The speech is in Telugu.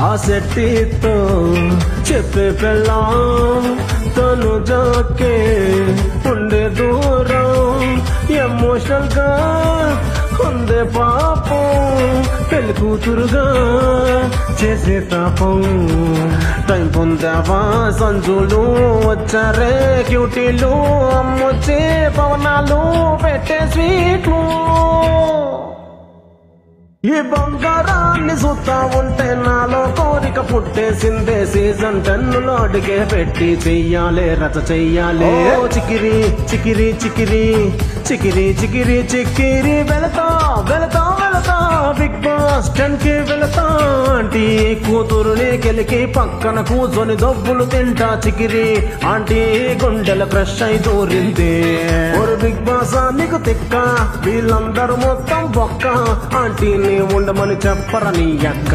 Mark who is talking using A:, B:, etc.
A: ఆ సెట్టితో చెప్పే పెళ్ళాం తను జాకే ఉండే దూరం ఎమోషనల్ గా ఉందే పాపం పెళ్లి కూతురుగా చేసే తాపం టైం పొందావా సంజులు వచ్చారే క్యూటీలు అమ్మొచ్చే పవనాలు పెట్టే స్వీట్లు ఈ బంగారాన్ని చూస్తా ఉంటే నాలో కోరిక పుట్టేసిందే సీజన్ 10 లో అడిగే పెట్టి చెయ్యాలే రచ చెయ్యాలే చికిరి చికిరి చికిరి చికిరి చికిరి చికిరి వెళతా వెళతా వెళతా బిగ్ బాస్ 10 కి వెళతా ఆంటీ కూతురుని గెలికి పక్కన కూర్చొని దొబ్బులు తింటా చికిరి ఆంటీ గుండెల క్రష్ అయి దూరింది ஒரு బిగ్ బాస్ నీకు తిక్క వీళ్ళందరూ మొత్తం బొక్క ఆంటీ ఉండమని చెప్పరని అక్క